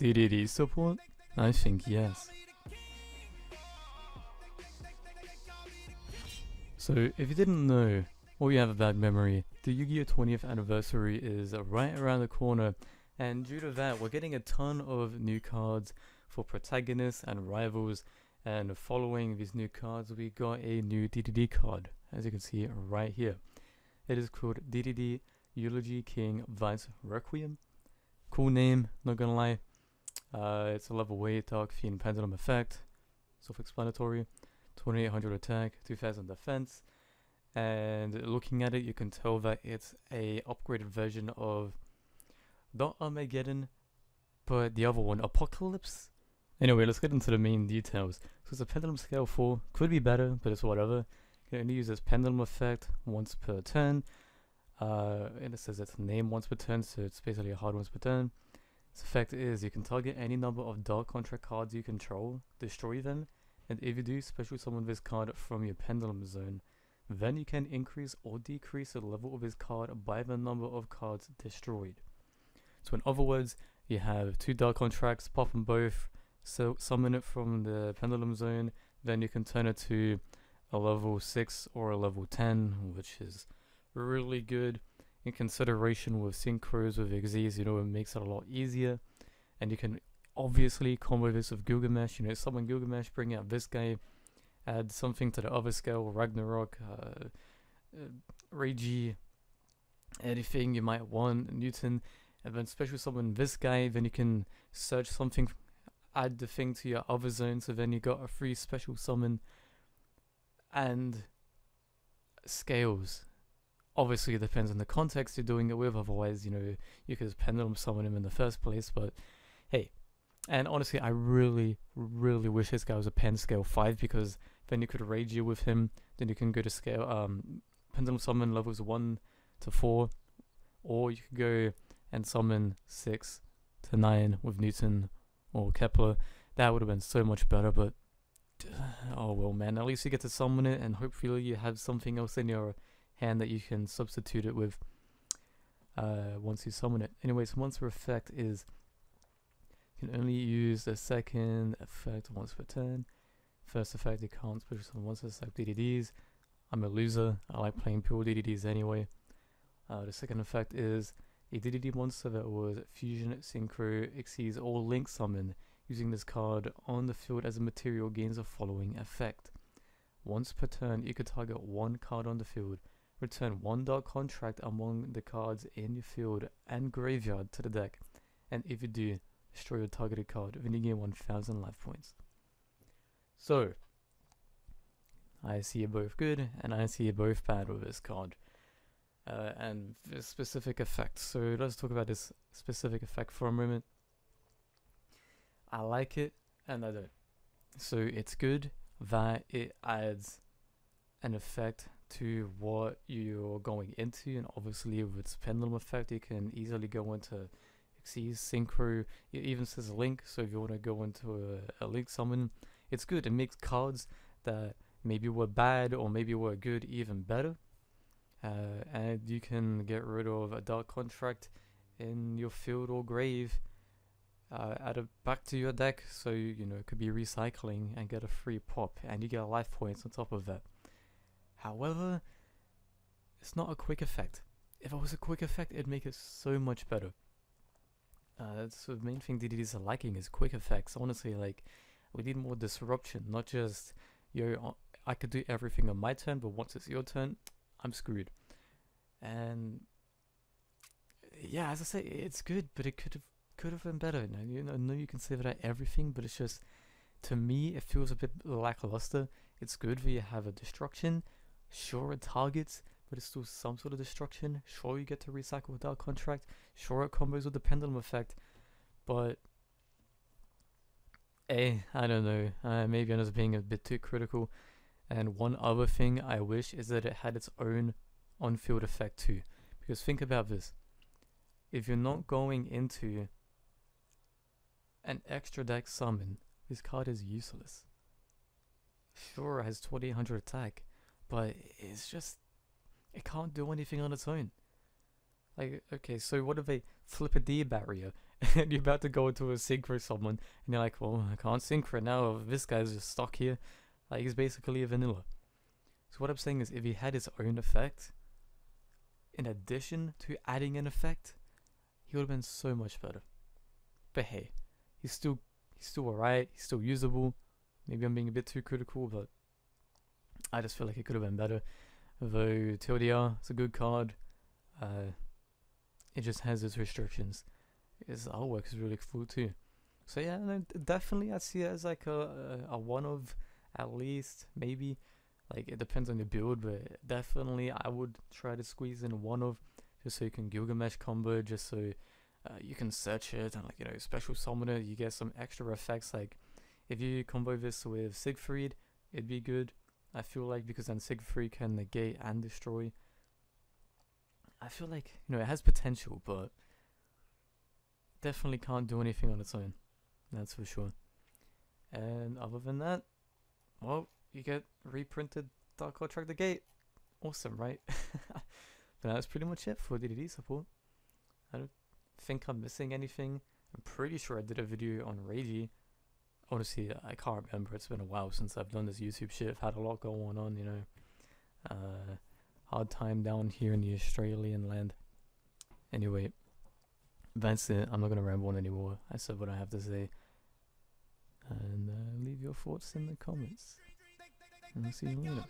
DDD support? I think yes. So, if you didn't know, or you have a bad memory, the Yu-Gi-Oh! 20th anniversary is right around the corner, and due to that, we're getting a ton of new cards for protagonists and rivals, and following these new cards, we got a new DDD card, as you can see right here. It is called DDD EULOGY King Vice Requiem. Cool name, not gonna lie. It's a level 8 Dark Fiend Pendulum effect, self-explanatory. 2800 attack, 2000 defense, and looking at it, you can tell that it's a upgraded version of not Armageddon, but the other one, Apocalypse. Anyway, let's get into the main details. So it's a pendulum scale 4, could be better, but it's whatever. You can only use this pendulum effect once per turn. And it says it's named once per turn, so it's basically a hard once per turn. Its effect is you can target any number of dark contract cards you control, destroy them, and if you do, special summon this card from your pendulum zone. Then you can increase or decrease the level of this card by the number of cards destroyed. So in other words, you have 2 dark contracts, pop them both, so summon it from the pendulum zone, then you can turn it to a level 6 or a level 10, which is really good. In consideration with synchros, with Xyz, you know, it makes it a lot easier. And you can obviously combo this with Gilgamesh, you know, summon Gilgamesh, bring out this guy, add something to the other scale, Ragnarok, Reiji, anything you might want, Newton, and then special summon this guy, then you can search something, add the thing to your other zone, so then you got a free special summon, and scales. Obviously it depends on the context you're doing it with, otherwise, you know, you could just pendulum summon him in the first place, but hey. And honestly, I really wish this guy was a pen scale 5, because then you could rage you with him, then you can go to scale, pendulum summon levels 1 to 4, or you could go and summon 6 to 9 with Newton or Kepler. That would have been so much better, but oh well, man, at least you get to summon it, and hopefully you have something else in your hand that you can substitute it with once you summon it. Anyways, monster effect is you can only use the second effect once per turn. First effect, you can't special summon monsters like DDDs. I'm a loser, I like playing pure DDDs anyway. The second effect is a DDD monster that was fusion synchro exceeds all link summon. Using this card on the field as a material gains the following effect. Once per turn, you could target 1 card on the field. Return 1 dark contract among the cards in your field and graveyard to the deck. And if you do, destroy your targeted card, then you gain 1000 life points. So, I see you both good, and I see you both bad with this card. And this specific effect. So let's talk about this specific effect for a moment. I like it, and I don't. So it's good that it adds an effect to what you're going into, and obviously with its pendulum effect, you can easily go into Xyz, synchro. It even says link, so if you want to go into a link summon, it's good. It makes cards that maybe were bad or maybe were good even better. And you can get rid of a dark contract in your field or grave, add it back to your deck, so you know it could be recycling, and get a free pop, and you get life points on top of that. However, it's not a quick effect. If it was a quick effect, it'd make it so much better. That's the main thing DDDs are lacking, is quick effects. Honestly, like, we need more disruption, not just, yo, I could do everything on my turn, but once it's your turn, I'm screwed. And yeah, as I say, it's good, but it could have been better. Now, you know, I know you can say that at everything, but it's just, to me, it feels a bit lackluster. It's good that you have a destruction. Sure, it targets, but it's still some sort of destruction. Sure, you get to recycle without contract. Sure, it combos with the pendulum effect, but I don't know. Maybe I'm just being a bit too critical. And one other thing I wish is that it had its own on-field effect too. Because think about this. If you're not going into an extra deck summon, this card is useless. Sure, it has 2800 attack, but it's just, it can't do anything on its own. Like, okay, so what if they flip a D barrier and you're about to go into a synchro someone, and you're like, well, I can't synchro now. This guy's just stuck here. Like, he's basically a vanilla. So what I'm saying is, if he had his own effect, in addition to adding an effect, he would have been so much better. But hey, he's still alright. He's still usable. Maybe I'm being a bit too critical, but I just feel like it could have been better. Though TLDR, it's a good card. It just has its restrictions. His artwork is really cool too. So yeah, no, definitely I see it as like a one of, at least, maybe. Like, it depends on the build, but definitely I would try to squeeze in one of, just so you can Gilgamesh combo, just so you can search it, and like, you know, special summoner, you get some extra effects. Like, if you combo this with Siegfried, it'd be good, I feel like, because then Siegfried can negate and destroy. I feel like, you know, it has potential, but definitely can't do anything on its own, that's for sure. And other than that, well, you get reprinted Dark Lord Track the Gate. Awesome, right? But that's pretty much it for DDD support. I don't think I'm missing anything. I'm pretty sure I did a video on Ragey. Honestly, I can't remember. It's been a while since I've done this YouTube shit. I've had a lot going on, you know. Hard time down here in the Australian land. Anyway, that's it. I'm not going to ramble on anymore. I said what I have to say. And leave your thoughts in the comments. And I'll see you later.